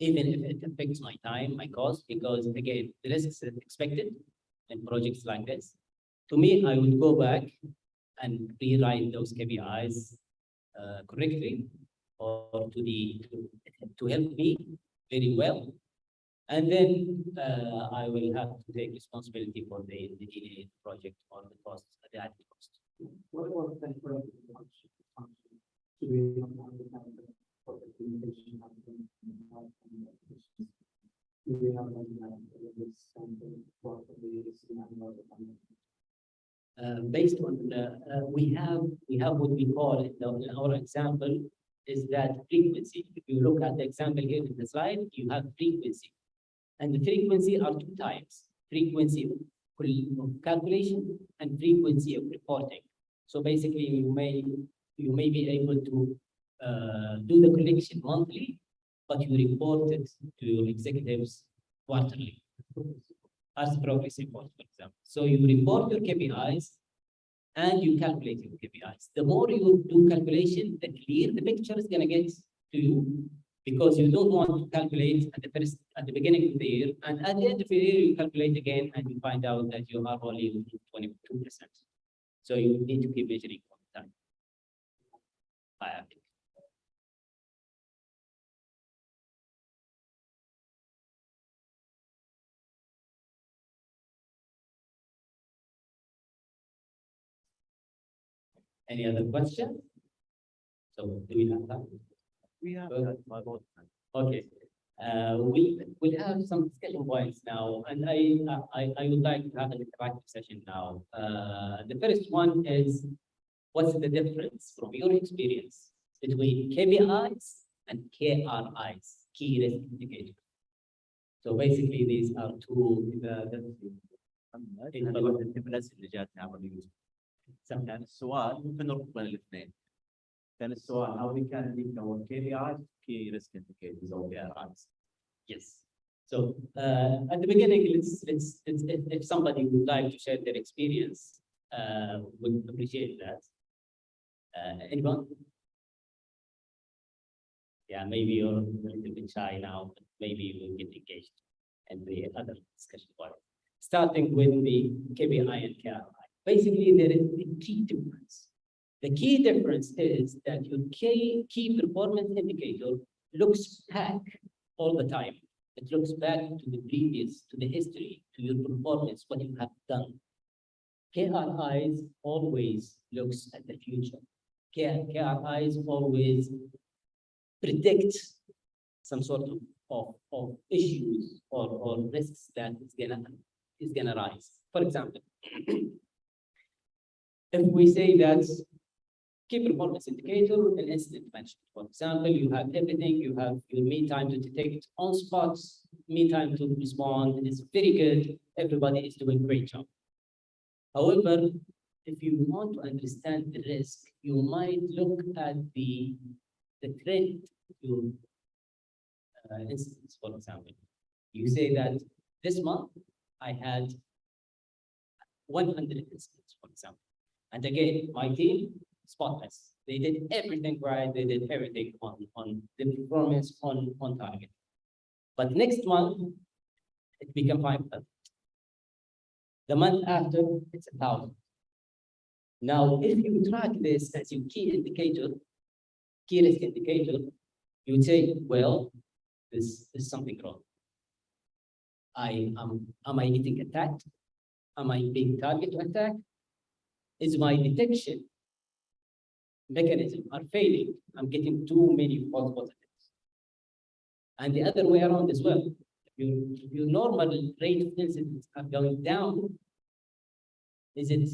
Even if it affects my time, my cost, because again, the risks are expected in projects like this. To me, I would go back and rewrite those KPIs correctly, or to help me very well, and then I will have to take responsibility for the delay project or the costs, the added cost. What about the temporary function? Should we for the implementation of the do we have this something for the based on we have what we call in our example is that frequency. If you look at the example here in the slide, you have frequency, and the frequency are two types: frequency of calculation and frequency of reporting. So basically, you may be able to do the collection monthly, but you report it to your executives quarterly. As progress report, for example. So you report your KPIs and you calculate your KPIs. The more you do calculation, the clearer the picture is going to get to you, because you don't want to calculate at the beginning of the year, and at the end of the year you calculate again and you find out that you are only 22%. So you need to keep measuring all the time. Any other questions? So do we have that? We have Good. that by both times. Okay. We'll have some discussion points now, and I would like to have an interactive session now. The first one is, what's the difference from your experience between KPIs and KRIs, key risk indicators? So basically, these are two. هذه واحدة من الأسئلة اللي جاتني عبر اليوتيوب. كان السؤال ممكن نربط بين الاثنين. كان السؤال how we can link our KPIs, key risk indicators or KRIs. Yes. So at the beginning, let's if somebody would like to share their experience, would appreciate that. Anyone? Yeah, maybe you're a little bit shy now, but maybe you will get engaged in the other discussion part. Starting with the KPI and KRI. Basically, there is a key difference. The key difference is that your key performance indicator looks back all the time. It looks back to the previous, to the history, to your performance, what you have done. KRIs always looks at the future. KRIs always predict some sort of issues or risks that is gonna rise. For example, if we say that key performance indicator, an incident management. For example, you have everything, you have your mean time to detect on spots, mean time to respond is very good. Everybody is doing great job. However, if you want to understand the risk, you might look at the trend to incidents, for example. You say that this month I had 100 incidents, for example. And again, my team, spotless. They did everything right. They did everything on the performance on target. But next month, it became 500. The month after, it's 1,000. Now, if you track this as your key indicator, key risk indicator, you would say, well, this is something wrong. Am I getting attacked? Am I being targeted to attack? Is my detection mechanism are failing? I'm getting too many false positives. And the other way around as well. If your normal rate of incidents are going down, is it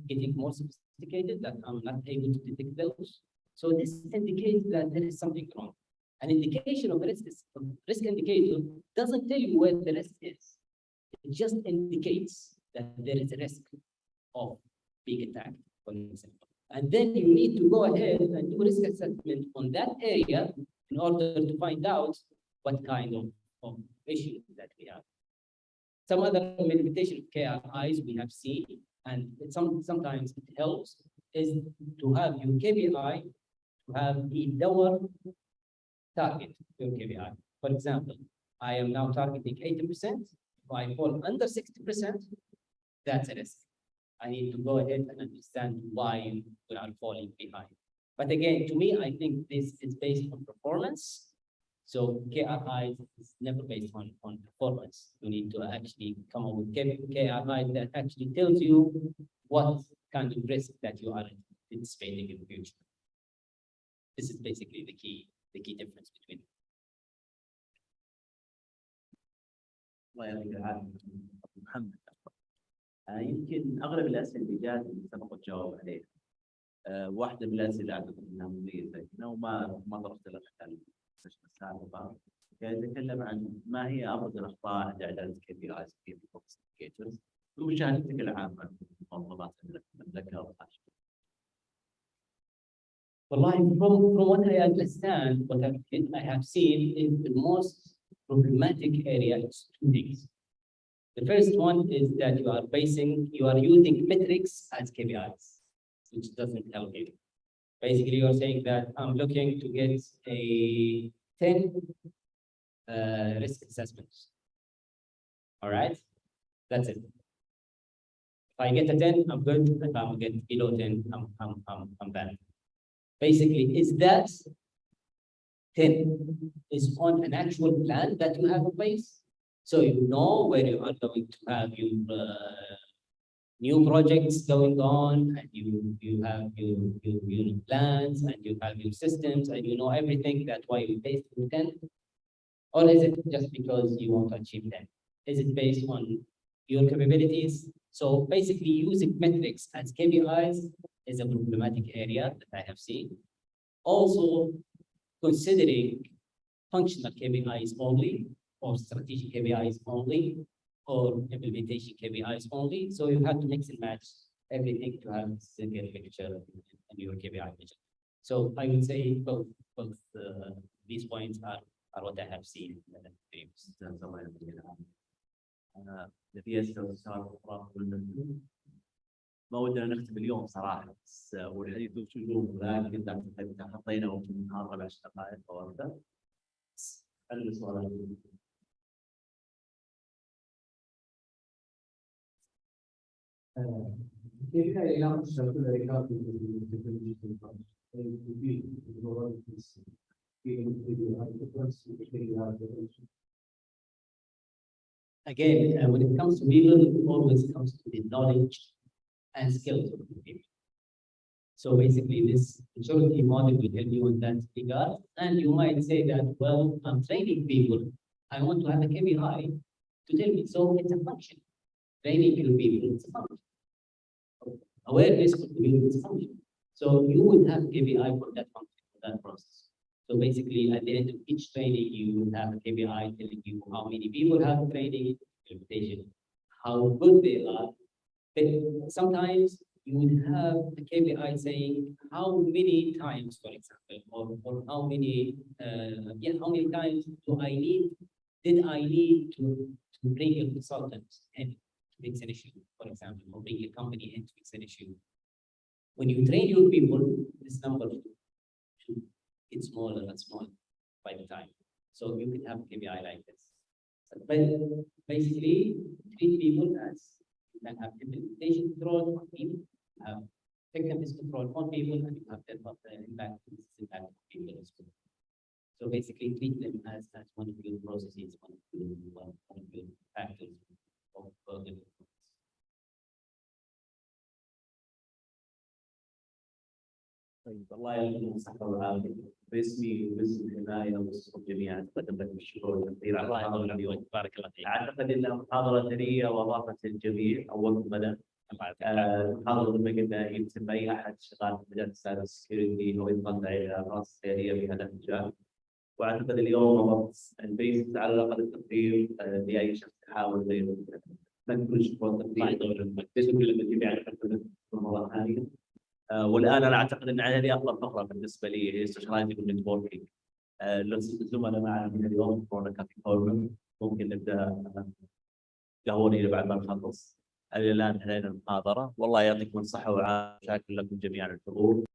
getting more sophisticated that I'm not able to detect those? So this indicates that there is something wrong. An indication of risk indicator doesn't tell you where the risk is. It just indicates that there is a risk of being attacked, for example. And then you need to go ahead and do risk assessment on that area in order to find out what kind of issues that we have. Some other manifestation of KRIs we have seen, and sometimes it helps, is to have your KPI to have a lower target to your KPI. For example, I am now targeting 80%. If I fall under 60%, that's a risk. I need to go ahead and understand why we are falling behind. But again, to me, I think this is based on performance. So KRI is never based on performance. You need to actually come up with KRI that actually tells you what kind of risk that you are anticipating in the future. This is basically the key difference between. الله يعطيك العافية أبو محمد. يمكن أغلب الأسئلة اللي جات اللي سبق وتجاوب عليها. واحدة من الأسئلة أعتقد أنها مميزة هنا وما ضربت لها مثال السابقة. يعني يتكلم عن ما هي أبرز الأخطاء عند إعداد KPIs في performance indicators ومشاهدتك العامة في منظمات المملكة والخارج. From what I understand, what I have seen is the most problematic area is two things. The first one is that you are using metrics as KPIs, which doesn't help you. Basically, you're saying that I'm looking to get a 10 risk assessments. All right, that's it. If I get a 10, I'm good. If I get below 10, I'm bad. Basically, is that 10 is on an actual plan that you have in place? So you know where you are going to have your new projects going on, and you have your plans, and you have your systems, and you know everything. That's why you based on 10, or is it just because you want to achieve 10? Is it based on your capabilities? So basically, using metrics as KPIs is a problematic area that I have seen. Also, considering functional KPIs only, or strategic KPIs only, or implementation KPIs only. So you have to mix and match everything to have a single picture in your KPI measure. So I would say both these points are what I have seen in the previous. القياس لو صار ما ودنا نختم اليوم صراحه، بس والحديث وشوف لكن حطينا في النهار 4 دقائق او اكثر. السؤال كيف إعلام الشركة الركاب Again, when it comes to people, it always comes to the knowledge and skills of the people. So basically, this maturity model will help you in that regard. And you might say that, well, I'm training people. I want to have a KPI to tell me. So it's a function. Training people, it's a function. Awareness of the people is a function. So you would have KPI for that function, for that process. So basically, at the end of each training, you would have a KPI telling you how many people have training, implementation, how good they are. But sometimes you would have a KPI saying how many times, for example, or how many times did I need to bring a consultant in to fix an issue, for example, or bring a company in to fix an issue. When you train your people, this number should get smaller and smaller by the time. So you can have a KPI like this. But basically, treat people as you can have implementation control on people, have effectiveness control on people, and you have that impact on people as well. So basically, treat them as one of your processes, one of your factors of further performance. طيب الله يعطيكم الصحة والعافية. باسمي وباسم الحماية وباسم الجميع أتقدم لكم الشكر والتقدير على المحاضرة اليوم. بارك الله فيك. أعتقد أنها محاضرة ثرية وأضافت للجميع أول مدى. المحاضرة زي ما قلنا يمكن أي أحد شغال في مجال السايبر سكيورتي أو يطلع إلى رأس خيرية في هذا المجال. وأعتقد اليوم ربط البيس على الأقل التقدير لأي شخص يحاول نكمل الشكر والتقدير. باسم كل الجميع أتقدم مرة ثانية. والان انا اعتقد ان هذه افضل فقره بالنسبه لي هي سوشياليزنج والنتوركينج. الزملاء معنا من اليوم كورونا كافي فورم ممكن نبدا قهوني بعد ما نخلص. الان انتهينا المحاضره، والله يعطيكم الصحه والعافيه، شاكر لكم جميعا الحضور.